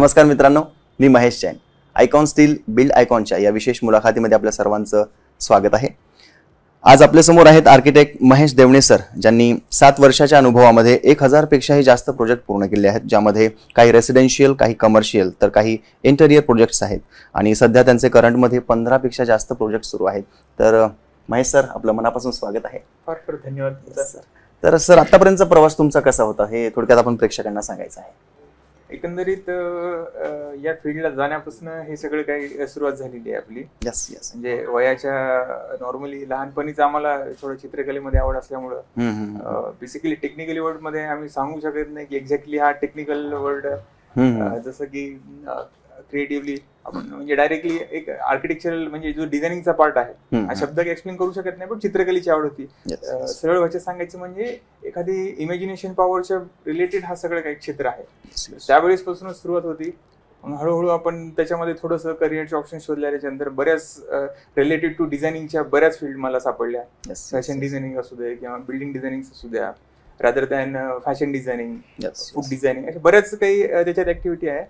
नमस्कार मित्रांनो, मी Mahesh Jain. Icon Steel Build आयकॉनच्या या विशेष मुलाखतीमध्ये आपल्या सर्वांचं स्वागत आहे. आज आपल्यासमोर आहेत आर्किटेक्ट महेश देवणे सर, ज्यांनी 7 वर्षाच्या अनुभवामध्ये 1000 पेक्षाही जास्त प्रोजेक्ट पूर्ण केले आहेत, ज्यामध्ये काही रेसिडेन्शियल, काही कमर्शियल तर काही इंटेरियर प्रोजेक्ट्स आहेत. आणि सध्या त्यांचे करंटमध्ये 15 पेक्षा जास्त प्रोजेक्ट सुरू आहेत. तर महेश सर, आपलं मनापासून स्वागत आहे. फार फार धन्यवाद सर. तर सर, आतापर्यंतचा प्रवास तुमचा कसा होता हे थोडक्यात आपण प्रेक्षकांना सांगायचं आहे. एकंदरीत या फील्डला जाण्यापासून हे सगळं काही सुरुवात झालेली आहे आपली. Yes yes. म्हणजे वयाच्या नॉर्मली लहानपणीच आम्हाला थोडं चित्रकलेमध्ये आवड असल्यामुळं बेसिकली टेक्निकली वर्ड मध्ये आम्ही सांगू शकत नाही की एक्झॅक्टली हा टेक्निकल वर्ड, जसं की क्रिएटिव्हली आपण म्हणजे डायरेक्टली एक आर्किटेक्चरल म्हणजे जो डिझायनिंगचा पार्ट आहे हा शब्द एक्सप्लेन करू शकत नाही, पण चित्रकलेची आवड होती. सरळ भाषेत सांगायचं म्हणजे एखादी इमॅजिनेशन पॉवरच्या रिलेटेड हा सगळं काही क्षेत्र आहे. त्यावेळेस पासूनच सुरुवात होती. हळूहळू आपण त्याच्यामध्ये थोडंसं करिअरचे ऑप्शन शोधल्या. त्याच्यानंतर बऱ्याच रिलेटेड टू डिझायनिंगच्या बऱ्याच फील्ड मला सापडल्या. फॅशन डिझायनिंग असू दे किंवा बिल्डिंग डिझायनिंग असू द्या, rather than fashion designing, food designing, अशा बऱ्याच काही त्याच्यात ऍक्टिव्हिटी आहे.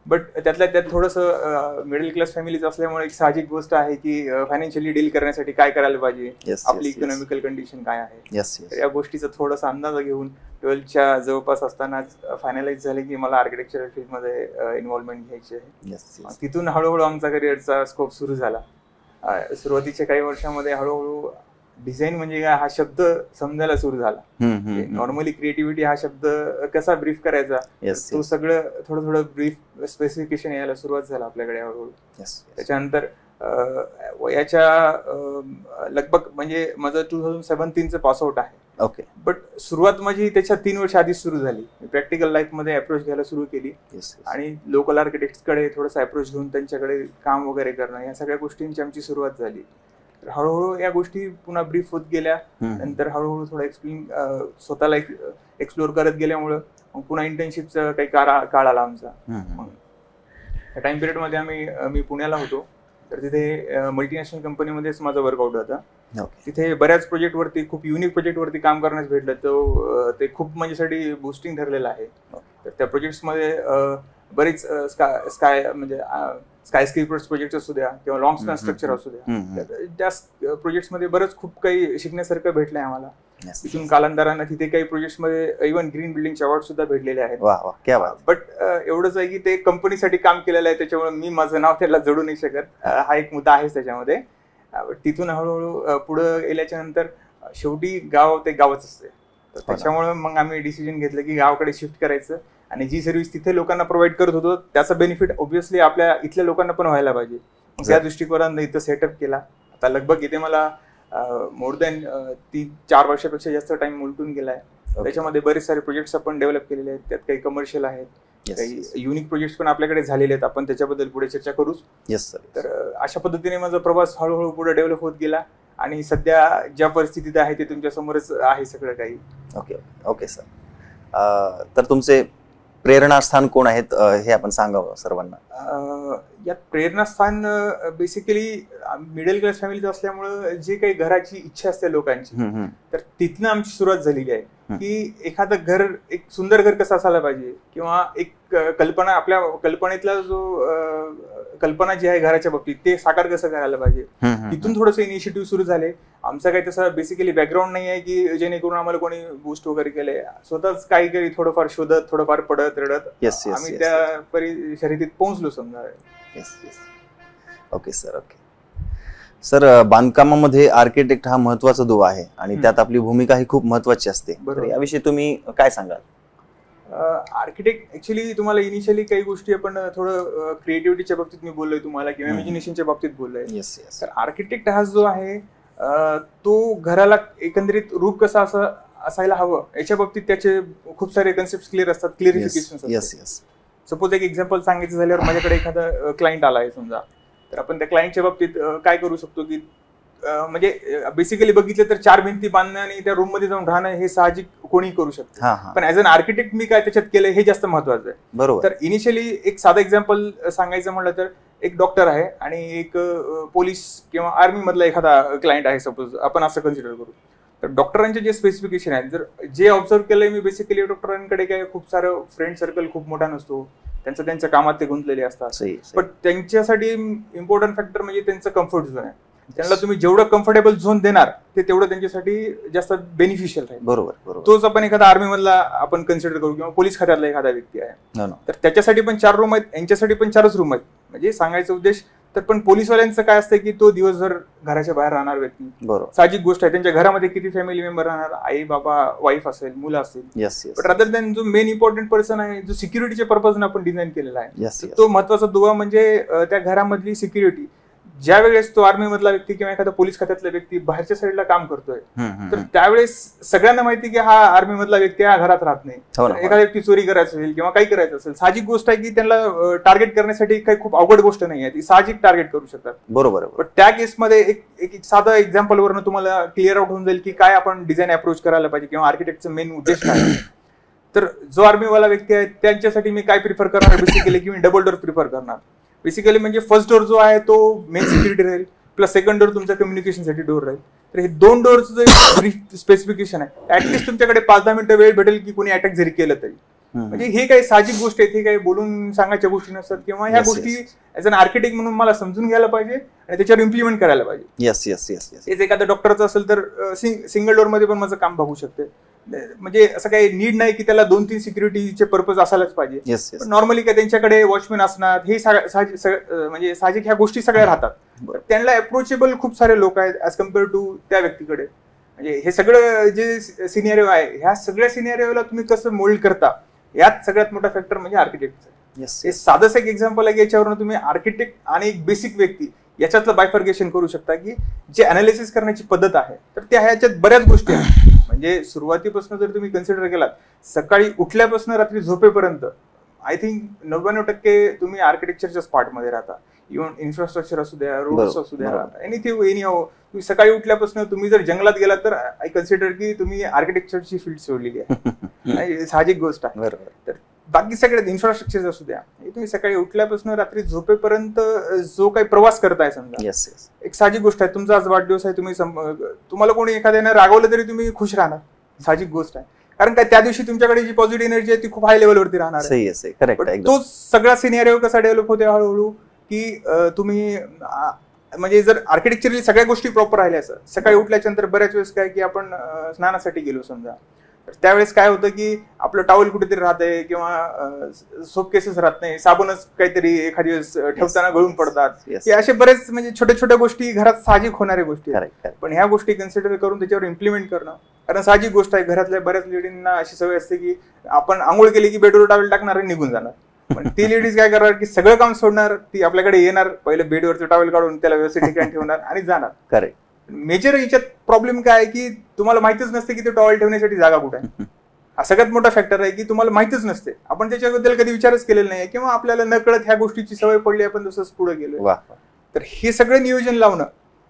बट त्यातल्या त्यात थोडंसं मिडल क्लास फॅमिलीज असल्यामुळे एक साहजिक गोष्ट आहे की फायनान्शियली डील करण्यासाठी काय करायला पाहिजे, आपली इकॉनॉमिकल कंडिशन काय आहे, या गोष्टीचा थोडासा अंदाज घेऊन 12च्या जवळपास असतानाच फायनलाइज झाले की मला आर्किटेक्चरल फील्डमध्ये इन्व्हॉल्वमेंट घ्यायची आहे. तिथून हळूहळू आमचा करिअरचा स्कोप सुरू झाला. सुरुवातीच्या काही वर्षामध्ये हळूहळू डिझाईन म्हणजे काय हा शब्द समजायला सुरू झाला. नॉर्मली क्रिएटिव्हिटी हा शब्द कसा ब्रीफ करायचा, तो सगळं थोडं थोडं ब्रीफ स्पेसिफिकेशन यायला सुरुवात झाला आपल्याकडे हळूहळू. त्याच्यानंतर वयाच्या लगभग म्हणजे माझं 2017चं पासआउट आहे. ओके. बट सुरुवात माझी त्याच्या 3 वर्ष आधीच सुरू झाली. प्रॅक्टिकल लाईफ मध्ये अप्रोच घ्यायला सुरू केली आणि लोकल आर्किटेक्ट्सकडे थोडंसं अप्रोच घेऊन त्यांच्याकडे काम वगैरे करणं, या सगळ्या गोष्टींची आमची सुरुवात झाली. हळूहळू या गोष्टी पुन्हा ब्रीफ होत गेल्या. नंतर हळूहळू थोडं स्वतःला एक्सप्लोर करत गेल्यामुळं पुन्हा इंटर्नशिपचा काही काळ आला आमचा. त्या टाइम पिरियड मध्ये मी पुण्याला होतो. तर तिथे मल्टीनॅशनल कंपनीमध्येच माझा वर्कआउट होता. तिथे बऱ्याच प्रोजेक्ट वरती, खूप युनिक प्रोजेक्ट वरती काम करण्यास भेटलं. ते खूप माझ्यासाठी बुस्टिंग ठरलेलं आहे. तर त्या प्रोजेक्ट्स मध्ये बरेच स्काय स्क्रीपर्स प्रोजेक्ट असू द्या किंवा लॉंग स्पॅन स्ट्रक्चर असू द्या, त्या प्रोजेक्ट्स मध्ये बरंच खूप काही शिकण्यासारखं भेटलंय आम्हाला. तिथून कालांतरानं तिथे काही प्रोजेक्ट्स मध्ये इव्हन ग्रीन बिल्डिंगचे अवॉर्ड सुद्धा भेटलेले आहेत. बट एवढंच आहे की ते कंपनीसाठी काम केलेलं आहे, त्याच्यामुळे मी माझं नाव त्याला जोडू नाही शकत. हा एक मुद्दा आहे त्याच्यामध्ये. तिथून हळूहळू पुढे गेल्याच्या नंतर शेवटी गाव ते गावच असते. त्याच्यामुळे मग आम्ही डिसिजन घेतलं की गावाकडे शिफ्ट करायचं आणि जी सर्व्हिस तिथे लोकांना प्रोव्हाइड करत होतो त्याचा बेनिफिट ऑब्व्हियसली आपल्या इथल्या लोकांना पण व्हायला पाहिजे. त्या दृष्टिकोनानं इथं सेटअप केला. आता लगभग इथे मला मोर दॅन 3-4 वर्षापेक्षा जास्त टाइम उलटून गेलाय. त्याच्यामध्ये बरेच सारे प्रोजेक्ट्स आपण डेव्हलप केलेले आहेत. त्यात काही कमर्शियल आहेत, काही युनिक प्रोजेक्ट्स पण आपल्याकडे झालेले आहेत. आपण त्याच्याबद्दल पुढे चर्चा करूच. तर अशा पद्धतीने माझा प्रवास हळूहळू पुढे डेव्हलप होत गेला आणि सध्या ज्या परिस्थितीत आहे ते तुमच्या समोरच आहे सगळं काही. Okay okay sir. तर तुमचे प्रेरणास्थान कोण आहेत हे आपण सांगावं सर्वांना. यात प्रेरणास्थान बेसिकली मिडल क्लास फॅमिलीच असल्यामुळं जे काही घराची इच्छा असते लोकांची, तर तिथनं आमची सुरुवात झालेली आहे की एखादं घर, एक सुंदर घर कसं असायला पाहिजे किंवा एक कल्पना, आपल्या कल्पनेतला जो कल्पना जी आहे घराच्या बाबतीत ते साकार कसं करायला पाहिजे, तिथून थोडंसं इनिशिएटिव्ह सुरू झाले. आमचा काही तसा बेसिकली बॅकग्राऊंड नाही आहे की जेणेकरून आम्हाला कोणी बूस्ट वगैरे केले. स्वतःच काही थोडंफार शोधत, थोडंफार पडत रडत आम्ही त्या शर्यतीत पोहोचलो समजा. Okay sir. ओके सर, बांधकामामध्ये आर्किटेक्ट हा महत्वाचा दुवा आहे आणि त्यात आपली भूमिका ही खूप महत्वाची असते. याविषयी तुम्ही काय सांगाल? आर्किटेक्ट ऍक्च्युली तुम्हाला इनिशियली काही गोष्टी आपण थोडं क्रिएटिव्हिटीच्या बाबतीत मी बोललोय तुम्हाला किंवा इमॅजिनेशनच्या बाबतीत बोललोय. तर आर्किटेक्ट हा जो आहे तो घराला एकंदरीत रूप कसा असायला हवं याच्या बाबतीत त्याचे खूप सारे कन्सेप्ट क्लिअर असतात, क्लिअरिफिकेशन. सपोज एक एक्झाम्पल सांगायचं झाल्यावर माझ्याकडे एखादा क्लायंट आला आहे समजा, तर आपण त्या क्लायंटच्या बाबतीत काय करू शकतो की म्हणजे बेसिकली बघितलं तर 4 भिंती बांधणं आणि त्या रूम मध्ये जाऊन राहणं हे साहजिक कोणी करू शकतो. पण ऍज अन आर्किटेक्ट मी काय त्याच्यात केलं हे जास्त महत्वाचं आहे. बरोबर. तर इनिशियली एक साधं एक्झाम्पल सांगायचं म्हटलं तर एक डॉक्टर आहे आणि एक पोलीस किंवा आर्मी मधला एखादा क्लायंट आहे सपोज, आपण असं कन्सिडर करू. तर डॉक्टरांचे जे स्पेसिफिकेशन आहेत, जर जे ऑब्झर्व केलंय मी बेसिकली डॉक्टरांकडे काय खूप सारं फ्रेंड सर्कल खूप मोठा नसतो त्यांच्या कामात ते गुंतलेले असतात. पण त्यांच्यासाठी इम्पॉर्टंट फॅक्टर म्हणजे त्यांचं कम्फर्ट झोन आहे. त्यांना तुम्ही जेवढं कम्फर्टेबल झोन देणार ते तेवढं त्यांच्यासाठी जास्त बेनिफिशियल राहील. बरोबर. तोच आपण एखादा आर्मी मधला आपण कन्सिडर करू किंवा पोलीस खात्यातला एखादा व्यक्ती आहे, तर त्याच्यासाठी पण 4 रूम आहेत, यांच्यासाठी पण 4च रूम आहेत. म्हणजे सांगायचा उद्देश तर पण पोलीसवाल्यांचं काय असतं की तो दिवसभर घराच्या बाहेर राहणार व्यक्ती, साहजिक गोष्ट आहे. त्यांच्या घरामध्ये किती फॅमिली मेंबर राहणार, आई बाबा, वाईफ असेल, मुलं असतील. पण रादर दॅन जो मेन इम्पॉर्टंट पर्सन आहे, जो सिक्युरिटीच्या पर्पजने आपण डिझाईन केलेला आहे, तो महत्वाचा दुवा म्हणजे त्या घरामधली सिक्युरिटी. ज्या वेळेस तो आर्मी मधला व्यक्ती किंवा एखादा पोलीस खात्यातला व्यक्ती बाहेरच्या साईडला काम करतोय, तर त्यावेळेस सगळ्यांना माहिती की हा आर्मी मधला व्यक्ती हा घरात राहत नाही. एखादा व्यक्ती चोरी करायचं असेल किंवा काही करायचं असेल, साहजिक गोष्ट आहे की त्यांना टार्गेट करण्यासाठी काही खूप अवघड गोष्ट नाही आहे, ती साहजिक टार्गेट करू शकतात. बरोबर. पण त्या केसमध्ये एक साधं एक्झाम्पल वरून तुम्हाला क्लिअर आउट होऊन जाईल की काय आपण डिझाईन अप्रोच करायला पाहिजे किंवा आर्किटेक्टचं मेन उद्देश काय. तर जो आर्मीवाला व्यक्ती आहे त्यांच्यासाठी मी काय प्रिफर करणार, बेसिकली की मी डबल डोअर प्रिफर करणार. बेसिकली म्हणजे फर्स्ट डोअर जो आहे तो मेन सिक्युरिटी राहील, प्लस सेकंड डोअर तुमच्या कम्युनिकेशनसाठी डोअर राहील. तर हे 2 डोअरचं जे ब्रीफ स्पेसिफिकेशन आहे, ऍटलीस्ट तुमच्याकडे 5-10 मिनिटं वेळ भेटेल की कोणी अटॅक जरी केलं तरी. म्हणजे हे काही साहजिक गोष्ट आहेत, हे काही बोलून सांगायच्या गोष्टी नसतात किंवा ह्या गोष्टी ऍज अन आर्किटेक्ट म्हणून मला समजून घ्यायला पाहिजे आणि त्याच्यावर इम्प्लिमेंट करायला पाहिजे. हेच एखाद्या डॉक्टरचं असेल तर सिंगल डोअर मध्ये पण माझं काम बघू शकते. म्हणजे असं काही नीड नाही की त्याला 2-3 सिक्युरिटीचे पर्पज असायलाच पाहिजे. नॉर्मली काय त्यांच्याकडे वॉचमॅन असणार, हे म्हणजे साहजिक ह्या गोष्टी सगळ्या राहतात. त्यांना अप्रोचेबल खूप सारे लोक आहेत ऍज कम्पेअर टू त्या व्यक्तीकडे. म्हणजे हे सगळं जे सिनेरिओ आहे, ह्या सगळ्या सिनेरिओला तुम्ही कसं मोल्ड करता, यात सगळ्यात मोठा फॅक्टर म्हणजे आर्किटेक्टचा. हे साधंच एक एक्झाम्पल आहे की याच्यावरून तुम्ही आर्किटेक्ट आणि एक बेसिक व्यक्ती याच्यातलं बायफर्गेशन करू शकता की जे अनालिसिस करण्याची पद्धत आहे, तर त्या ह्याच्यात बऱ्याच गोष्टी आहेत. म्हणजे सुरुवातीपासून जर तुम्ही कन्सिडर केलात, सकाळी उठल्यापासून रात्री झोपेपर्यंत आय थिंक 99% तुम्ही आर्किटेक्चरच्या स्पार्टमध्ये राहता. इव्हन इन्फ्रास्ट्रक्चर असू द्या, रोड्स असू द्या, एनिथिंग एनीहाऊ. तुम्ही सकाळी उठल्यापासून तुम्ही जर जंगलात गेलात तर आय कन्सिडर की तुम्ही आर्किटेक्चरची फील्ड सोडलेली आहे. साहजिक गोष्ट आहे. तर बाकी सगळ्यात इन्फ्रास्ट्रक्चर असू द्या, तुम्ही सकाळी उठल्यापासून रात्री झोपेपर्यंत जो काही प्रवास करताय समजा, एक साहजिक गोष्ट आहे. तुमचा आज वाढदिवस आहे, तुम्हाला कोणी एखाद्याने रागवलं तरी तुम्ही खुश राहणार, साहजिक गोष्ट आहे. कारण काय त्या दिवशी तुमच्याकडे जी पॉझिटिव्ह एनर्जी आहे ती खूप हाय लेवलवरती राहणार आहे. तो सगळा सिनेरिओ कसा डेव्हलप होते हळूहळू की तुम्ही म्हणजे जर आर्किटेक्चरली सगळ्या गोष्टी प्रॉपर राहिल्या असं, सकाळी उठल्याच्यानंतर बऱ्याच वेळेस काय की आपण स्नानासाठी गेलो समजा, तर त्यावेळेस काय होतं की आपलं टॉवेल कुठेतरी राहतंय किंवा सोप केसेस राहत नाही, साबणच काहीतरी एखादी वेळेस ठेवताना गळून पडतात. हे असे बरेच म्हणजे छोट्या छोट्या गोष्टी घरात साहजिक होणाऱ्या गोष्टी आहेत. पण ह्या गोष्टी कन्सिडर करून त्याच्यावर इम्प्लिमेंट करणं, कारण साहजिक गोष्ट आहे घरातल्या बऱ्याच लेडींना अशी सवय असते की आपण आंघोळ केली की बेडवर टॉवेल टाकणार आणि निघून जाणार. पण ती लेडीज काय करणार की सगळं काम सोडणार, ती आपल्याकडे येणार, पहिले बेडवरचं टॉवेल काढून त्याला व्यवस्थित ठिकाणी ठेवणार आणि जाणार. करेक्ट. मेजर याच्यात प्रॉब्लेम काय आहे की तुम्हाला माहितीच नसते की ते टॉवेल ठेवण्यासाठी जागा कुठे आहे. हा सगळ्यात मोठा फॅक्टर आहे की तुम्हाला माहितीच नसते, आपण त्याच्याबद्दल कधी विचारच केलेला नाही किंवा आपल्याला न कळत ह्या गोष्टीची सवय पडली, आपण तसंच पुढे गेलो. तर हे सगळं नियोजन लावणं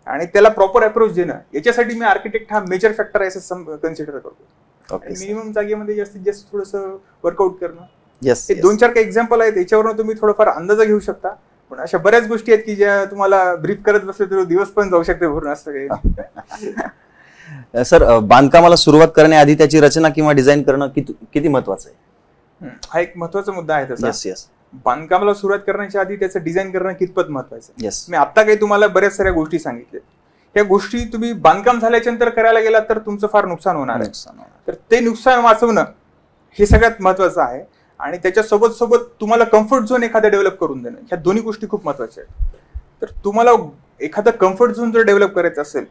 आणि त्याला प्रॉपर अप्रोच देणं, याच्यासाठी मी आर्किटेक्ट हा मेजर फॅक्टर आहे असं कन्सिडर करतो. मिनिमम जागेमध्ये जास्तीत जास्त थोडंसं वर्कआउट करणं. हे 2-4 काही एक्झाम्पल आहेत, याच्यावरून तुम्ही थोडंफार अंदाजा घेऊ शकता. पण अशा बऱ्याच गोष्टी आहेत की ज्या तुम्हाला ब्रीफ करत बसले तर दिवस पण जाऊ शकते पूर्ण असं काही. सर, बांधकामाला सुरुवात करण्याआधी त्याची रचना किंवा डिझाईन करणं किती महत्वाचं आहे? हा एक महत्वाचा मुद्दा आहे त्याचा. बांधकामाला सुरुवात करण्याच्या आधी त्याचं डिझाईन करणं कितपत महत्वाचं आहे. मी आता काही तुम्हाला बऱ्याच साऱ्या गोष्टी सांगितल्या, ह्या गोष्टी तुम्ही बांधकाम झाल्याच्या नंतर करायला गेलात तर तुमचं फार नुकसान होणार आहे. तर ते नुकसान वाचवणं हे सगळ्यात महत्वाचं आहे. आणि त्याच्या सोबत तुम्हाला कम्फर्ट झोन एखादा डेव्हलप करून देणं, ह्या दोन्ही गोष्टी खूप महत्वाच्या आहेत. तर तुम्हाला एखादा कम्फर्ट झोन जर डेव्हलप करायचं असेल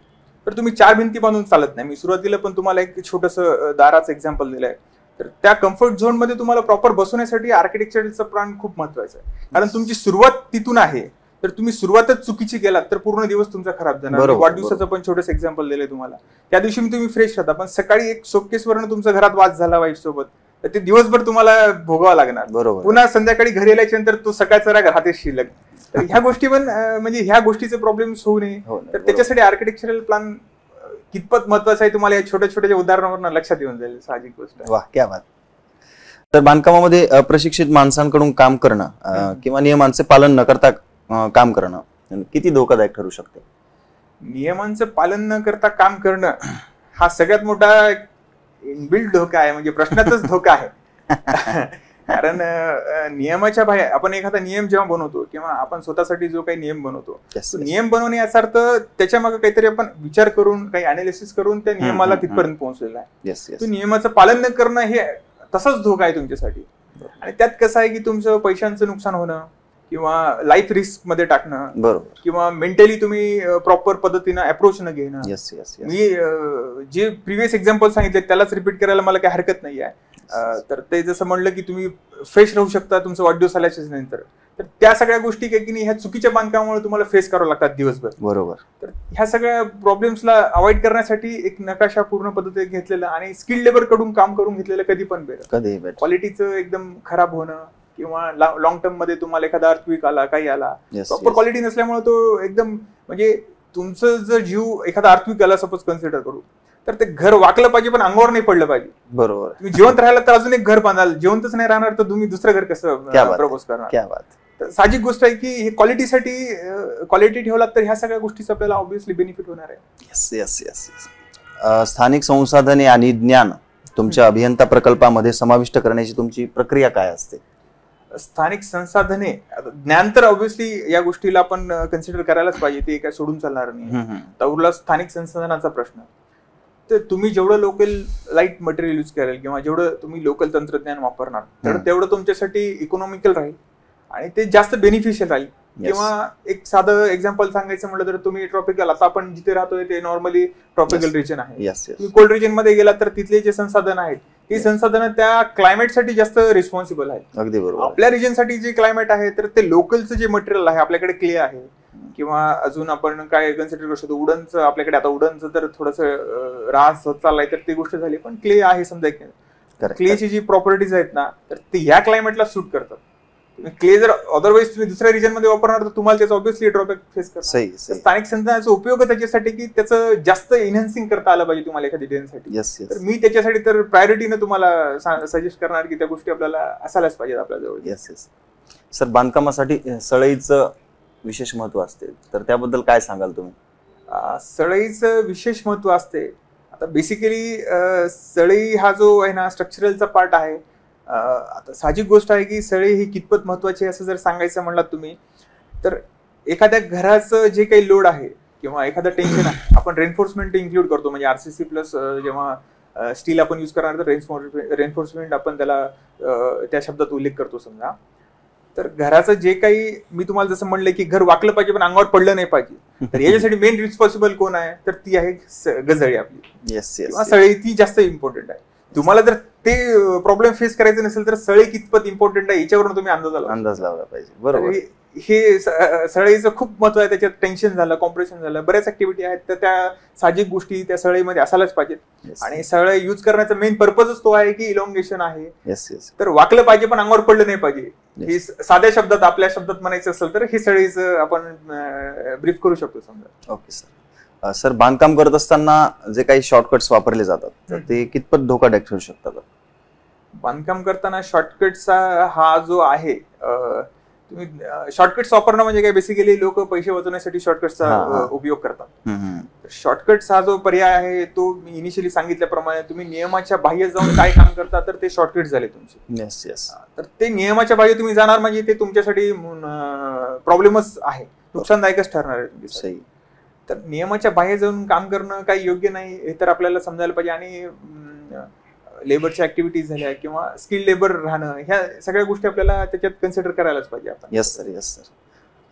तर तुम्ही 4 भिंती बांधून चालत नाही. मी सुरुवातीला पण तुम्हाला एक छोटंसं दाराचं एक्झाम्पल दिलंय. तर त्या कम्फर्ट झोन मध्ये तुम्हाला प्रॉपर बसवण्यासाठी आर्किटेक्चरचं प्लॅन खूप महत्वाचं आहे. कारण तुमची सुरुवात तिथून आहे, तर तुम्ही सुरुवातच चुकीची केलात तर पूर्ण दिवस तुमचा खराब जाणार. वाढदिवसाचं पण छोटंसं एक्झाम्पल दिलंय तुम्हाला. त्या दिवशी तुम्ही फ्रेश राहता, पण सकाळी एक शोकेसवरनं तुमच्या घरात वाद झाला वाईफ सोबत, तर ते दिवसभर तुम्हाला भोगावं लागणार. पुन्हा संध्याकाळी घरी आल्याच्या नंतर तो सकाळचा राग राहते शिल्लक. तर ह्या गोष्टी पण म्हणजे ह्या गोष्टीचे प्रॉब्लेम्स होऊ नये, तर त्याच्यासाठी आर्किटेक्चरल प्लॅन कितपत महत्वाचं आहे तुम्हाला या छोट्या छोट्या उदाहरणावरून लक्षात येऊन जाईल. साहजिक गोष्ट आहे. वाह, क्या बात. तर बांधकामामध्ये अप्रशिक्षित माणसांकडून काम करणं किंवा नियमांचे पालन न करता काम करणं किती धोकादायक ठरू शकते? नियमांचं पालन न करता काम करणं हा सगळ्यात मोठा इनबिल्ट धोका आहे, म्हणजे प्रश्नातच धोका आहे. कारण नियमाच्या बाहेर आपण एखादा नियम जेव्हा बनवतो किंवा आपण स्वतःसाठी जो काही नियम बनवतो, नियम बनवणे याचा अर्थ त्याच्या मागे काहीतरी आपण विचार करून काही अनालिसिस करून त्या नियमाला तिथपर्यंत पोहोचलेला आहे. तो नियमाचं पालन न करणं हे तसंच धोका आहे तुमच्यासाठी. आणि त्यात कसं आहे की तुमचं पैशांचं नुकसान होणं किंवा लाईफ रिस्क मध्ये टाकणं, बरोबर, किंवा मेंटली तुम्ही प्रॉपर पद्धतीनं अप्रोच न घेणं. मी जे प्रिव्हियस एक्झाम्पल सांगितले त्यालाच रिपीट करायला मला काही हरकत नाही आहे. तर ते जसं म्हणलं की तुम्ही फ्रेश राहू शकता तुमचा वाढदिवस आल्याच्या नंतर, तर त्या सगळ्या गोष्टी काही की नाही ह्या चुकीच्या बांधकामामुळे तुम्हाला फेस करावं लागतात दिवसभर. बरोबर. तर ह्या सगळ्या प्रॉब्लेम्सला अवॉइड करण्यासाठी एक नकाशा पूर्ण पद्धतीने घेतलेला आणि स्किल्ड लेबर कडून काम करून घेतलेलं कधी पण बेटर. क्वालिटीचं एकदम खराब होणं किंवा लॉंग टर्म मध्ये तुम्हाला एखादा अर्थक्वेक आला, काही आला, प्रॉपर क्वालिटी नसल्यामुळे तो एकदम म्हणजे तुमचं जर जीव एखादा अर्थक्वेक आला सपोज कन्सिडर करू, तर ते घर वाकलं पाहिजे पण अंगावर नाही पडलं पाहिजे. बरोबर. तुम्ही जिवंत राहिला तर अजून एक घर बांधाल, जिवंतच नाही राहणार तर तुम्ही दुसरं घर कसं प्रपोज करणार. तर साहजिक गोष्ट आहे की हे क्वालिटीसाठी क्वालिटी ठेवलात तर ह्या सगळ्या गोष्टीचा आपल्याला ऑब्व्हियसली बेनिफिट होणार आहे. Yes yes yes. स्थानिक संसाधने आणि ज्ञान तुमच्या अभियंता प्रकल्पामध्ये समाविष्ट करण्याची तुमची प्रक्रिया काय असते? स्थानिक संसाधने, ज्ञान तर ऑब्व्हियसली या गोष्टीला आपण कन्सिडर करायलाच पाहिजे, ते काय सोडून चालणार नाही. तर उरला स्थानिक संसाधनाचा प्रश्न. तर तुम्ही जेवढं लोकल लाईट मटेरियल यूज कराल किंवा जेवढं तुम्ही लोकल तंत्रज्ञान वापरणार तर तेवढं तुमच्यासाठी इकॉनॉमिकल राहील आणि ते जास्त बेनिफिशियल राहील. किंवा एक साधं एक्झाम्पल सांगायचं म्हटलं तर तुम्ही ट्रॉपिकल, आता आपण जिथे राहतोय ते नॉर्मली ट्रॉपिकल रिजन आहे. तुम्ही कोल्ड रिजन मध्ये गेलात तर तिथले जे संसाधन आहेत ती संसाधनं त्या क्लायमेटसाठी जास्त रिस्पॉन्सिबल आहेत. अगदी बरोबर. आपल्या रिजनसाठी जे क्लायमेट आहे तर ते लोकलचं जे मटेरियल आहे, आपल्याकडे क्ले आहे किंवा अजून आपण काय कन्सिडर करू शकतो, उडनचं आपल्याकडे, आता उडनचं तर थोडंसं रास होत चाललाय तर ती गोष्ट झाली, पण क्ले आहे समजा. क्लेची जी प्रॉपर्टीज आहेत ना तर ते या क्लायमेटला सूट करतात. क्ले जर अदरवाईज तुम्ही दुसऱ्या रिजन मध्ये वापरणार तर तुम्हाला त्याचा ऑब्व्हियसली ड्रॉबॅक फेस करणार. स्थानिक संसाधनाचा उपयोग त्याच्यासाठी की त्याचं जास्त इन्हान्सिंग करता आलं पाहिजे तुम्हाला एखाद्या डिझाईनसाठी. तर मी त्याच्यासाठी तर प्रायोरिटीनं तुम्हाला सजेस्ट करणार की त्या गोष्टी आपल्याला असायलाच पाहिजेत आपल्याजवळ. Yes yes. सर, बांधकामासाठी सळईचं विशेष महत्व असते, तर त्याबद्दल काय सांगाल तुम्ही? सळईचं विशेष महत्व असते. आता बेसिकली सळई हा जो आहे ना स्ट्रक्चरलचा पार्ट आहे. आता साहजिक गोष्ट आहे की सळई ही कितपत महत्वाची असं जर सांगायचं म्हणलात तुम्ही तर एखाद्या घराचं जे काही लोड आहे किंवा एखादं टेन्शन आहे, आपण रेन्फोर्समेंट इन्क्लूड करतो. म्हणजे RCC प्लस जेव्हा स्टील आपण यूज करणार तर रेन्फोर्समेंट आपण त्याला त्या शब्दात उल्लेख करतो समजा. तर घराचं जे काही मी तुम्हाला जसं म्हणलं की घर वाकलं पाहिजे पण अंगावर पडलं नाही पाहिजे, तर याच्यासाठी मेन रिस्पॉन्सिबल कोण आहे तर ती आहे गजळी आपली किंवा सळई. ती जास्त इम्पॉर्टंट आहे. तुम्हाला जर ते प्रॉब्लेम फेस करायचे नसेल तर सळई कितपत इम्पॉर्टंट आहे याच्यावरून तुम्ही अंदाज लावला पाहिजे. बरोबर. हे सळईचं खूप महत्व आहे. त्याच्यात टेन्शन झालं, कॉम्प्रेशन झालं, बऱ्याच ऍक्टिव्हिटी आहेत तर त्या साहजिक गोष्टी त्या सळईमध्ये असायलाच पाहिजेत. आणि सळई यूज करण्याचा मेन पर्पजच तो आहे की इलॉंगेशन आहे. तर वाकलं पाहिजे पण अंगावर पडलं नाही पाहिजे. हे साध्या शब्दात, आपल्या शब्दात म्हणायचं असेल तर हे सळईचं आपण ब्रीफ करू शकतो समजा. Okay sir. सर, बांधकाम करत असताना जे काही शॉर्टकट्स वापरले जातात तर ते कितपत धोकादायक ठरू शकतात? बांधकाम करताना शॉर्टकटचा हा जो आहे, तुम्ही शॉर्टकट्स वापरणं म्हणजे काय, बेसिकली लोक पैसे वाचवण्यासाठी शॉर्टकटचा उपयोग करतात. शॉर्टकट्स हा जो पर्याय आहे तो मी इनिशियली सांगितल्याप्रमाणे तुम्ही नियमाच्या बाह्य जाऊन काय काम करता तर ते शॉर्टकट झाले तुमचे. Yes yes. तर ते नियमाच्या बाह्य तुम्ही जाणार म्हणजे ते तुमच्यासाठी प्रॉब्लेमच आहे, नुकसानदायकच ठरणार आहे. तर नियमाच्या बाहेर जाऊन काम करणं काही योग्य नाही हे तर आपल्याला समजायला पाहिजे. आणि लेबरच्या ऍक्टिव्हिटीज झाल्या किंवा स्किल्ड लेबर राहणं, ह्या सगळ्या गोष्टी आपल्याला त्याच्यात कन्सिडर करायलाच पाहिजे आपण. Yes sir, yes sir.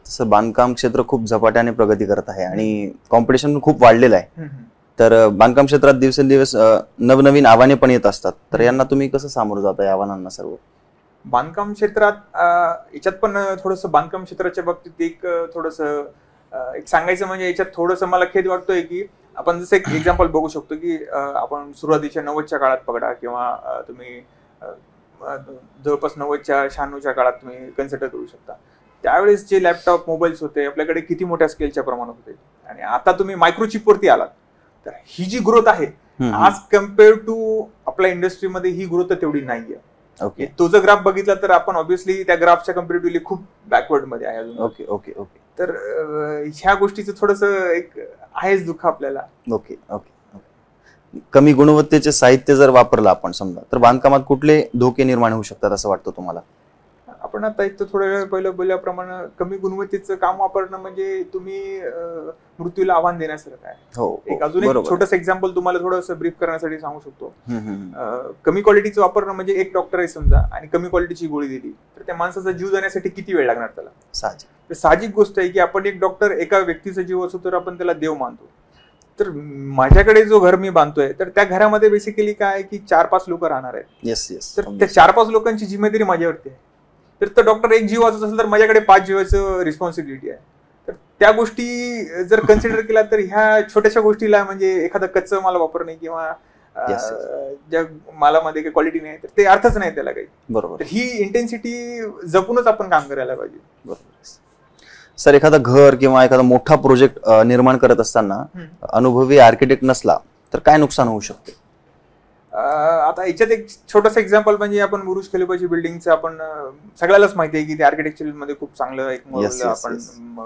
तसं बांधकाम क्षेत्र खूप झपाट्याने प्रगती करत आहे आणि कॉम्पिटिशन खूप वाढलेलं आहे. तर बांधकाम क्षेत्रात दिवसेंदिवस नवनवीन आव्हाने पण येत असतात, तर यांना तुम्ही कसं सामोरं जाता या आव्हानांना? सर्व बांधकाम क्षेत्रात याच्यात पण थोडंसं बांधकाम क्षेत्राच्या बाबतीत एक थोडंसं एक सांगायचं म्हणजे याच्यात थोडंसं मला खेद वाटतोय की आपण जसं एक एक्झाम्पल बघू शकतो की आपण सुरुवातीच्या 90च्या काळात पकडा किंवा तुम्ही जवळपास 90च्या 96च्या काळात तुम्ही कन्सिडर करू शकता. त्यावेळेस जे लॅपटॉप मोबाईल्स होते आपल्याकडे किती मोठ्या स्केलच्या प्रमाणात होते आणि आता तुम्ही मायक्रोचिपवरती आलात तर ही जी ग्रोथ आहे आज कम्पेअर टू आपल्या इंडस्ट्रीमध्ये ही ग्रोथ तेवढी नाहीये. ओके. तो जर ग्राफ बघितला तर आपण ऑब्व्हियसली त्या ग्राफच्या कम्पॅरेटिव्हली खूप बॅकवर्ड मध्ये आहे अजून. Okay okay okay. तर ह्या गोष्टीचं थोडंसं एक आहेच दुःख आपल्याला. Okay okay. कमी गुणवत्तेचे साहित्य जर वापरलं आपण समजा, तर बांधकामात कुठले धोके निर्माण होऊ शकतात असं वाटतं तुम्हाला? आपण आता एक तर थोड्या वेळ पहिलं बोलल्याप्रमाणे कमी गुणवत्तेचं काम वापरणं म्हणजे तुम्ही मृत्यूला आव्हान देण्यासारखं आहे. हो, एक अजून एक छोटंसं एक्झाम्पल तुम्हाला थोडंसं ब्रीफ करण्यासाठी सांगू शकतो. कमी क्वालिटीचं वापरणं म्हणजे एक डॉक्टर आहे समजा आणि कमी क्वालिटीची गोळी दिली तर त्या माणसाचा जीव जाण्यासाठी किती वेळ लागणार त्याला? साहजिक गोष्ट आहे की आपण एक डॉक्टर एका व्यक्तीचा जीव असतो तर आपण त्याला देव मानतो. तर माझ्याकडे जो घर मी बांधतोय तर त्या घरामध्ये बेसिकली काय आहे की 4-5 लोक राहणार आहेत. तर त्या 4-5 लोकांची जिम्मेदारी माझ्यावरती आहे. तर तो डॉक्टर एक जीव वाचत असेल तर माझ्याकडे 5 जीवाचं रिस्पॉन्सिबिलिटी आहे. तर त्या गोष्टी जर कन्सिडर केला तर ह्या छोट्याशा गोष्टीला म्हणजे एखादं कच्चं माल वापरणे किंवा ज्या मालामध्ये काही क्वालिटी नाही तर ते अर्थच नाही त्याला काही. बरोबर. तर ही इंटेन्सिटी जपूनच आपण काम करायला पाहिजे. बरोबर. सर, एखादं घर किंवा एखादा मोठा प्रोजेक्ट निर्माण करत असताना अनुभवी आर्किटेक्ट नसला तर काय नुकसान होऊ शकते? आता याच्यात एक छोटंसं एक्झाम्पल म्हणजे आपण बुरुज खलिफाची बिल्डिंगचं आपण सगळ्यालाच माहिती आहे की ते आर्किटेक्चर मध्ये खूप चांगलं एक मॉडेल आपण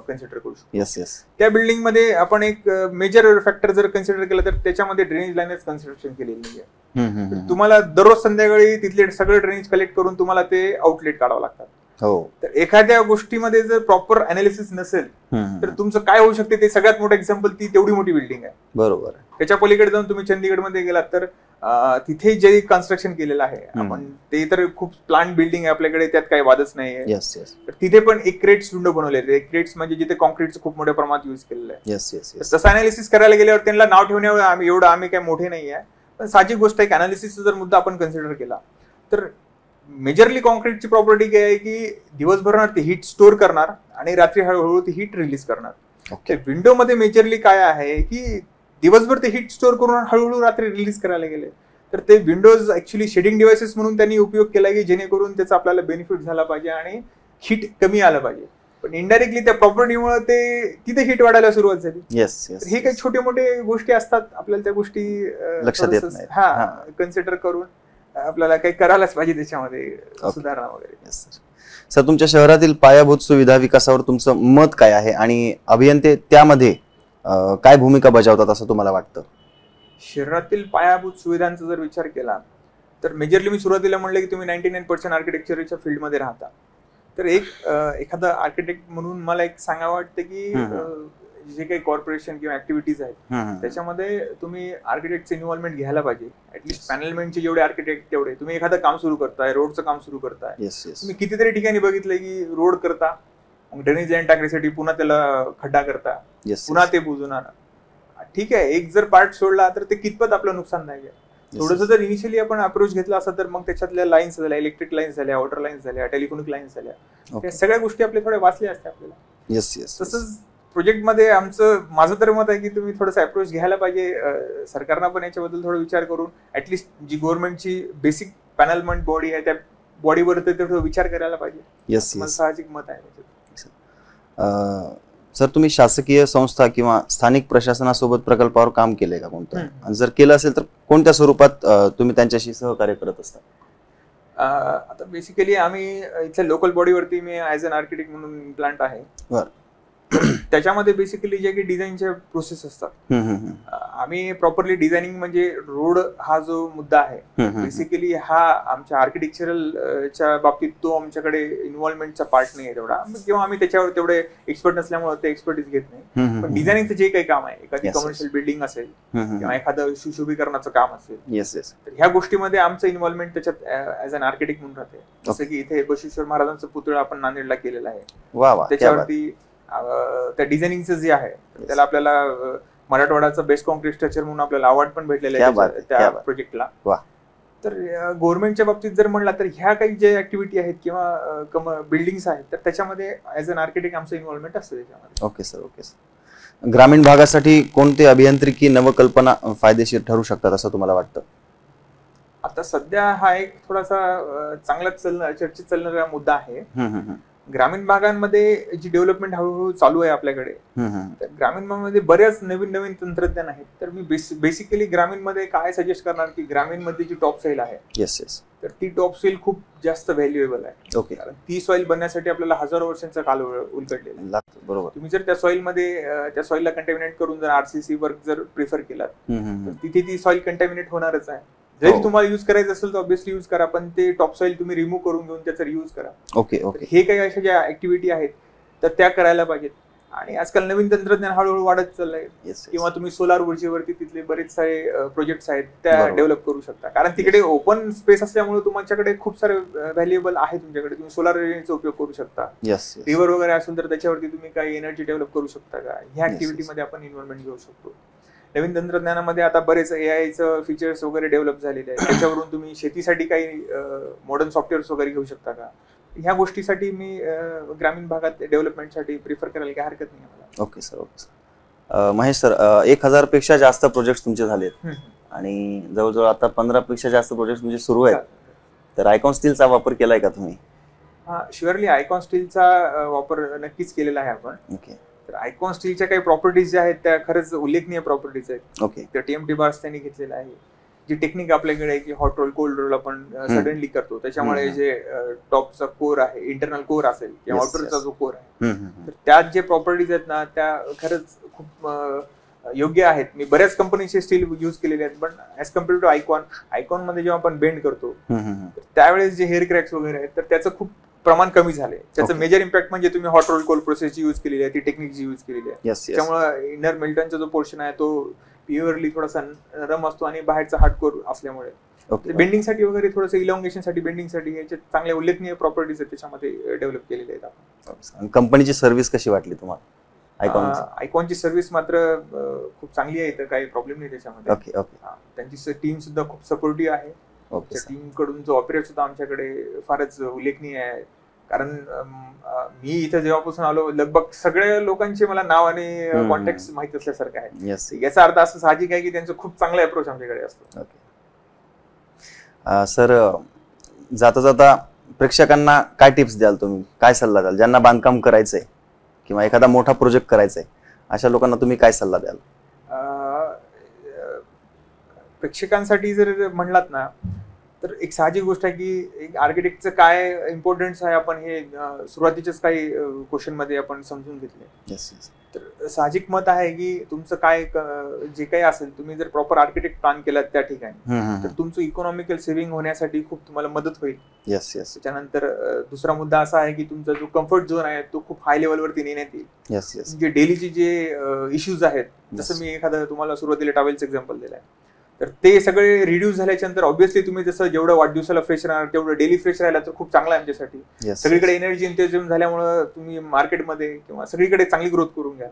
कन्सिडर करू शकतो. त्या बिल्डिंग मध्ये आपण एक मेजर फॅक्टर जर कन्सिडर केला तर त्याच्यामध्ये ड्रेनेज लाईनच कन्स्ट्रक्शन केलेली आहे. तुम्हाला दररोज संध्याकाळी तिथले सगळे ड्रेनेज कलेक्ट करून तुम्हाला ते आउटलेट काढावं लागतात. तर एखाद्या गोष्टीमध्ये जर प्रॉपर अनालिसिस नसेल तर तुमचं काय होऊ शकते ते सगळ्यात मोठं एक्झाम्पल ती तेवढी मोठी बिल्डिंग आहे. बरोबर. त्याच्या पलीकडे जाऊन तुम्ही चंदीगडमध्ये गेलात तर तिथे जे कन्स्ट्रक्शन केलेलं आहे आपण ते तर खूप प्लांट बिल्डिंग आहे आपल्याकडे, त्यात काही वादच नाहीये. तर तिथे पण एक क्रेट्स विंडो बनवले. क्रेट्स म्हणजे जिथे कॉन्क्रीटचं खूप मोठ्या प्रमाणात युज केलेलं आहे. तसं अनालिसिस करायला गेल्यावर त्यांना नाव ठेवण्यावर आम्ही काही मोठे नाही आहे. पण साहजिक गोष्ट आहे की अनालिसिसचा जर मुद्दा आपण कन्सिडर केला तर मेजरली कॉन्क्रीटची प्रॉपर्टी काय आहे की दिवसभर ती हीट स्टोअर करणार आणि रात्री हळूहळू ती हीट रिलीज करणार. विंडो मध्ये मेजरली काय आहे की दिवसभर ते हीट स्टोअर करून हळूहळू रात्री रिलीज करायला गेले. तर ते विंडोज ऍक्च्युली शेडिंग डिव्हाइसेस म्हणून त्यांनी उपयोग केला की जेणेकरून त्याचा आपल्याला बेनिफिट झाला पाहिजे आणि हीट कमी आलं पाहिजे. पण इनडायरेक्टली त्या प्रॉपर्टीमुळे ते तिथे हीट वाढायला सुरुवात झाली. हे काही छोटे मोठे गोष्टी असतात, आपल्याला त्या गोष्टी लक्षात येत नाही. कन्सिडर करून आपल्याला काही करायलाच पाहिजे त्याच्यामध्ये सुधारणा वगैरे. सर, तुमच्या शहरातील पायाभूत सुविधा विकासावर तुमचं मत काय आहे आणि अभियंते त्यामध्ये काय भूमिका बजावतात असं तुम्हाला वाटतं? शहरातील पायाभूत सुविधांचा जर विचार केला तर मेजरली मी सुरुवातीला म्हणलं की तुम्ही 99% आर्किटेक्चरच्या फील्डमध्ये राहता. तर एखादा आर्किटेक्ट म्हणून मला एक सांगावं वाटतं की जे काही कॉर्पोरेशन किंवा ऍक्टिव्हिटीज आहेत त्याच्यामध्ये तुम्ही आर्किटेक्टचं इन्व्हॉल्वमेंट घ्यायला पाहिजे. ऍटलीस्ट पॅनलमेंटचे जेवढे आर्किटेक्ट तेवढे. तुम्ही एखादं काम सुरू करताय, रोडचं काम सुरू करताय, तुम्ही कितीतरी ठिकाणी बघितलंय की रोड करता, ड्रेनेज लाईन टाकण्यासाठी पुन्हा त्याला खड्डा करता, पुन्हा ते बुजून आणा. ठीक आहे, एक जर पार्ट सोडला तर ते कितपत आपलं नुकसान नाही आहे. थोडंसं जर इनिशियली आपण अप्रोच घेतला असता तर मग त्याच्यातल्या लाईन्स झाल्या, इलेक्ट्रिक लाईन्स झाल्या, वॉटर लाईन्स झाल्या, टेलिफोनिक लाईन्स झाल्या, त्या सगळ्या गोष्टी आपल्या थोड्या वाचल्या असत्या आपल्याला. तसंच प्रोजेक्टमध्ये माझं तर मत आहे की तुम्ही थोडंसं अप्रोच घ्यायला पाहिजे. सरकारनं पण याच्याबद्दल थोडा विचार करून ऍटलिस्ट जी गव्हर्नमेंटची बेसिक पॅनलमेंट बॉडी आहे त्या बॉडीवर थोडा विचार करायला पाहिजे. साहजिक मत आहे. सर, तुम्ही शासकीय संस्था किंवा स्थानिक प्रशासनासोबत प्रकल्पावर काम केलंय का कोणतं? आणि जर केलं असेल तर कोणत्या स्वरूपात तुम्ही त्यांच्याशी सहकार्य करत असता? आता बेसिकली आम्ही इथल्या लोकल बॉडीवरती मी ऍज अन आर्किटेक्ट म्हणून प्लांट आहे. त्याच्यामध्ये बेसिकली जे काही डिझाईनचे प्रोसेस असतात आम्ही प्रॉपरली म्हणजे रोड हा जो मुद्दा आहे बेसिकली हा आमच्या आर्किटेक्चरलच्या बाबतीत तो आमच्याकडे इन्व्हॉल्वमेंटचा पार्ट नाही आहे तेवढा, किंवा आम्ही त्याच्यावर तेवढे एक्सपर्ट नसल्यामुळे ते एक्सपर्टीज घेत नाही. पण डिझायनिंगचं जे काही काम आहे, एखादी कमर्शियल बिल्डिंग असेल किंवा एखादं सुशोभीकरणाचं काम असेल, तर ह्या गोष्टीमध्ये आमचं इन्व्हॉल्वमेंट त्याच्यात ऍज अन आर्किटेक्ट म्हणून राहते. जसं की इथे बसवेश्वर महाराजांचा पुतळा आपण नांदेडला केलेला आहे. त्याच्यावरती त्या डिझायनिंगचं जे आहे त्याला आपल्याला मराठवाड्याचा बेस्ट कॉन्क्रीट स्ट्रक्चर म्हणून आपल्याला अवॉर्ड पण भेटलेला आहे त्या प्रोजेक्टला. तर गव्हर्नमेंटच्या बाबतीत जर म्हणला तर ह्या काही जे ऍक्टिव्हिटी आहेत किंवा बिल्डिंग्स आहेत तर त्याच्यामध्ये ऍज अन आर्किटेक्ट आमचं इन्व्हॉल्वमेंट असतं त्याच्यामध्ये. Okay sir. ग्रामीण भागासाठी कोणते अभियांत्रिकी नवकल्पना फायदेशीर ठरू शकतात असं तुम्हाला वाटतं? आता सध्या हा एक थोडासा चांगला चर्चेत चालणारा मुद्दा आहे. ग्रामीण भागांमध्ये जी डेव्हलपमेंट हळूहळू चालू आहे आपल्याकडे, तर ग्रामीण भागामध्ये बऱ्याच नवीन नवीन तंत्रज्ञान आहेत. तर मी बेसिकली ग्रामीणमध्ये काय सजेस्ट करणार की ग्रामीणमध्ये जी टॉप सॉइल आहे, तर ती टॉप सॉइल खूप जास्त व्हॅल्युएबल आहे. ओके. कारण ती सॉइल बनण्यासाठी आपल्याला हजारो वर्षांचा काल उलगडलेला लागतो. बरोबर. तुम्ही जर त्या सॉइलमध्ये त्या सॉइलला कंटॅमिनेट करून जर आरसीसी वर्क जर प्रिफर केलात, तर तिथे ती सॉइल कंटॅमिनेट होणारच आहे. जरी तुम्हाला युज करायचं असेल तर ऑब्व्हियसली युज करा, पण ते टॉप सॉइल तुम्ही रिमूव्ह करून घेऊन त्याचा रियूज करा. Okay okay. हे काही अशा ज्या ऍक्टिव्हिटी आहेत तर त्या करायला पाहिजेत. आणि आजकाल नवीन तंत्रज्ञान हळूहळू वाढत चाललंय. किंवा तुम्ही सोलार ऊर्जेवरती तिथले बरेच सारे प्रोजेक्ट्स आहेत त्या डेव्हलप करू शकता. कारण तिकडे ओपन स्पेस असल्यामुळे तुमच्याकडे खूप सारे व्हॅल्युएबल आहे. तुमच्याकडे तुम्ही सोलार एनर्जीचा उपयोग करू शकता. रिव्हर वगैरे असेल तर त्याच्यावरती तुम्ही काही एनर्जी डेव्हलप करू शकता का, ह्या ऍक्टिव्हिटीमध्ये आपण इन्व्हॉल्वमेंट घेऊ शकतो. नवीन तंत्रज्ञानामध्ये आता बरेच एआयचं फीचर्स वगैरे डेव्हलप झालेले आहेत. त्याच्यावरून तुम्ही शेतीसाठी काही मॉडर्न सॉफ्टवेअर्स वगैरे घेऊ शकता का, ह्या गोष्टीसाठी मी ग्रामीण भागात डेव्हलपमेंटसाठी प्रिफर करायला काही हरकत नाही मला. Okay sir. Okay sir. Mahesh sir, 1000 पेक्षा जास्त प्रोजेक्ट तुमचे झालेत आणि जवळजवळ आता 15 पेक्षा जास्त प्रोजेक्ट तुमचे सुरू आहेत. तर आयकॉन स्टीलचा वापर केलाय का तुम्ही? हा, शुअरली आयकॉन स्टीलचा वापर नक्कीच केलेला आहे आपण. ओके. तर आयकॉन स्टीलच्या काही प्रॉपर्टीज ज्या आहेत त्या खरंच उल्लेखनीय प्रॉपर्टीज आहेत. ओके. तर TMT बार्स त्यांनी घेतलेला आहे. जी टेक्निक आपल्याकडे आहे की हॉट रोल कोल्ड रोल आपण सडनली करतो, त्याच्यामुळे जे टॉपचा कोर आहे, इंटरनल कोर असेल किंवा आउटरचा जो कोर आहे, तर त्यात जे प्रॉपर्टीज आहेत ना त्या खरंच खूप योग्य आहेत. मी बऱ्याच कंपनीचे स्टील युज केलेले आहेत, पण ऍज कम्पेअर टू आयकॉन मध्ये जेव्हा आपण बेंड करतो त्यावेळेस जे हेअर क्रॅक्स वगैरे आहेत तर त्याचं खूप प्रमाण कमी झालंय. त्याचं मेजर इम्पॅक्ट म्हणजे तुम्ही hot role cold process use केलेली आहे, ती टेक्निक जी यूज केलेली आहे, त्यामुळे इनर मिल्टनचा जो पोर्शन आहे तो प्युअरली थोडासा नरम असतो आणि बाहेरचा हार्डकोर असल्यामुळे बेंडिंगसाठी वगैरे थोडंसं इलॉंगेशनसाठी बेंडिंगसाठी याचे चांगले उल्लेखनीय प्रॉपर्टीज आहेत त्याच्यामध्ये डेव्हलप केलेले आहेत आपण. कंपनीची सर्व्हिस कशी वाटली तुम्हाला? आयकॉनची सर्व्हिस मात्र खूप चांगली आहे, तर काही प्रॉब्लेम नाही त्याच्यामध्ये. Okay okay. त्यांची टीम सुद्धा खूप सपोर्टिव्ह आहे. टीम कडून जो ऑपरेट सुद्धा आमच्याकडे फारच उल्लेखनीय आहे. कारण मी इथे जेव्हापासून आलो लगभग सगळ्या लोकांचे मला नाव आणि कॉन्टॅक्ट माहित असल्यासारखं आहे. याचा अर्थ असं साहजिक आहे की त्यांचं खूप चांगला अप्रोच आमच्याकडे असतो. सर, जाता जाता प्रेक्षकांना काय टिप्स द्याल तुम्ही, काय सल्ला द्याल ज्यांना बांधकाम करायचंय किंवा एखादा मोठा प्रोजेक्ट करायचा आहे अशा लोकांना तुम्ही काय सल्ला द्याल? प्रेक्षकांसाठी जर म्हणलात ना तर एक साहजिक गोष्ट आहे की एक आर्किटेक्टचं काय इम्पॉर्टन्स आहे आपण हे सुरुवातीच्याच काही क्वेश्चन मध्ये आपण समजून घेतले. तर साहजिक मत आहे की तुमचं काय जे काही असेल तुम्ही जर प्रॉपर आर्किटेक्ट प्लॅन केलात त्या ठिकाणी तर तुमचं इकॉनॉमिकल सेव्हिंग होण्यासाठी खूप तुम्हाला मदत होईल. त्याच्यानंतर दुसरा मुद्दा असा आहे की तुमचा जो कम्फर्ट झोन आहे तो खूप हाय लेवलवरती नेण्यात येईल. जे डेलीचे जे इश्यूज आहेत, जसं मी एखादं तुम्हाला सुरुवातीला टॉवेलचं एक्झाम्पल दिलं आहे, तर ते सगळे रिड्यूस झाल्याच्या नंतर ऑब्व्हियसली तुम्ही जसं जेवढं वाढदिवसाला फ्रेश राहणार तेवढं डेली फ्रेश राहिला तर खूप चांगला आहे आमच्यासाठी. सगळीकडे एनर्जी इंटेन्सिव्ह झाल्यामुळे तुम्ही मार्केटमध्ये किंवा सगळीकडे चांगली ग्रोथ करून घ्या.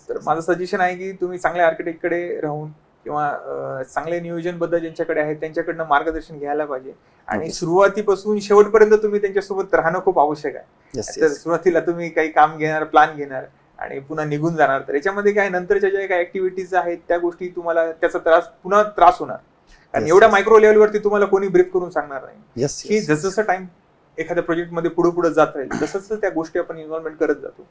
तर माझं सजेशन आहे की तुम्ही चांगल्या आर्किटेक्टकडे राहून किंवा चांगले नियोजनबद्ध ज्यांच्याकडे आहेत त्यांच्याकडनं मार्गदर्शन घ्यायला पाहिजे. आणि सुरुवातीपासून शेवटपर्यंत तुम्ही त्यांच्यासोबत राहणं खूप आवश्यक आहे. तर सुरुवातीला तुम्ही काही काम घेणार, प्लॅन घेणार आणि पुन्हा निघून जाणार, तर याच्यामध्ये काय नंतरच्या ज्या काही ऍक्टिव्हिटीज आहेत त्या गोष्टी तुम्हाला त्याचा पुन्हा त्रास होणार. कारण एवढ्या मायक्रो लेवलवरती तुम्हाला कोणी ब्रीफ करून सांगणार नाही की जसं टाइम एखाद्या प्रोजेक्ट मध्ये पुढे जात राहील तसंच त्या गोष्टी आपण इन्व्हॉल्वमेंट करत जातो.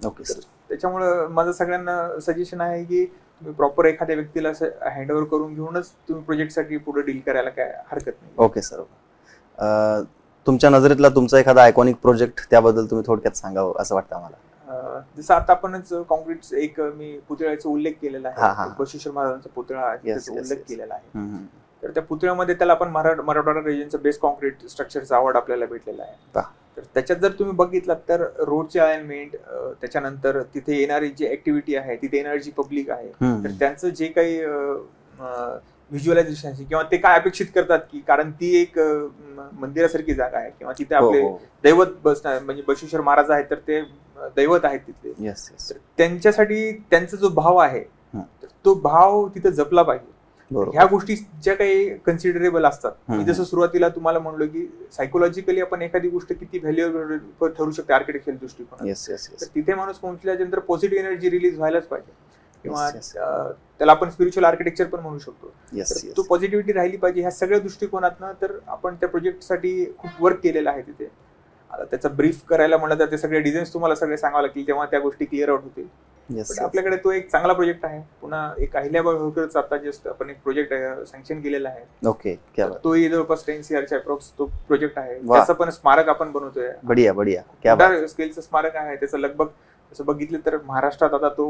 Okay sir. त्याच्यामुळे माझं सगळ्यांना सजेशन आहे की तुम्ही प्रॉपर एखाद्या व्यक्तीला हँडओव्हर करून घेऊनच तुम्ही प्रोजेक्टसाठी पुढे डील करायला काय हरकत नाही. Okay sir. तुमच्या नजरेतला तुमचा एखादा आयकॉनिक प्रोजेक्ट त्याबद्दल तुम्ही थोडक्यात सांगावं असं वाटतं आम्हाला. जसं आता आपणच कॉन्क्रीट एक मी पुतळ्याचा उल्लेख केलेला आहे, बसवेश्वर महाराजांचा पुतळा त्याचा उल्लेख केलेला आहे. तर त्या पुतळ्यामध्ये त्याला आपण मराठवाडा रिजनचं बेस्ट कॉन्क्रीट स्ट्रक्चरचा अवॉर्ड आपल्याला भेटलेला आहे. तर त्याच्यात जर तुम्ही बघितलात तर रोडचे अलाइनमेंट, त्याच्यानंतर तिथे येणारी जी ऍक्टिव्हिटी आहे, तिथे येणारी पब्लिक आहे, तर त्यांचं जे काही व्हिज्युअलायझेशन किंवा ते काय अपेक्षित करतात की कारण ती एक मंदिरासारखी जागा आहे किंवा तिथे आपले दैवत बसणार म्हणजे बसवेश्वर महाराज आहेत तर ते दैवत आहेत तिथले. त्यांच्यासाठी त्यांचा जो भाव आहे तो भाव तिथे जपला पाहिजे. ह्या गोष्टी ज्या काही कन्सिडरेबल असतात, मी जसं सुरुवातीला तुम्हाला म्हणलो की सायकोलॉजिकली आपण एखादी गोष्ट किती व्हॅल्युएबल ठरू शकते आर्किटेक्चरल दृष्टिकोन, तर तिथे माणूस पोहोचल्यानंतर पॉझिटिव्ह एनर्जी रिलीज व्हायलाच पाहिजे किंवा त्याला आपण स्पिरिच्युअल आर्किटेक्चर पण म्हणू शकतो. तो पॉझिटिव्हिटी राहिली पाहिजे ह्या सगळ्या दृष्टिकोनातनं. तर आपण त्या प्रोजेक्टसाठी खूप वर्क केलेलं आहे तिथे. आता त्याचा ब्रीफ करायला म्हणलं तर ते सगळे डिझाईन्स तुम्हाला सगळे सांगावं लागतील, तेव्हा त्या गोष्टी क्लिअर आउट होतील. पण आपल्याकडे तो एक चांगला प्रोजेक्ट आहे. पुन्हा एक अहिल्याबाई होळकरचा आता जस्ट आपण एक प्रोजेक्ट सँक्शन केलेला आहे. ओके, तोही जवळपास 10 CR च्या अप्रॉक्स तो प्रोजेक्ट आहे. त्याचं पण स्मारक आपण बनवतोय. बढिया बढिया, क्या बात. स्केलचं स्मारक आहे. त्याचं लगभग असं बघितलं तर महाराष्ट्रात आता तो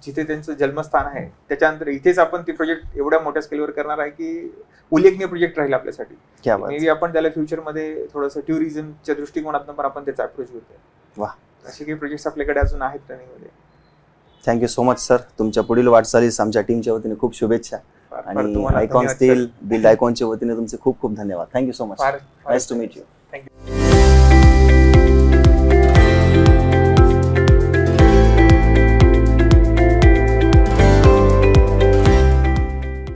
जिथे त्यांचं जन्मस्थान आहे त्याच्यानंतर इथेच आपण ते प्रोजेक्ट एवढ्या मोठ्या स्केलवर करणार आहे की उल्लेखनीय प्रोजेक्ट राहील आपल्यासाठी. मे बी आपण त्याला फ्युचरमध्ये थोडंसं टुरिझमच्या दृष्टिकोनातून पण आपण त्याचा अप्रोच घेतोय. वा, असे काही प्रोजेक्ट्स आपल्याकडे अजून आहेत रनिंगमध्ये. Thank you so much sir. तुमच्या पुढील वाटचालीस आमच्या टीमच्या वतीने खूप शुभेच्छा आणि आयकॉन स्टील बिल्ड आयकॉनच्या वतीने तुमचे खूप खूप धन्यवाद. Thank you so much. Nice to meet you. Thank you.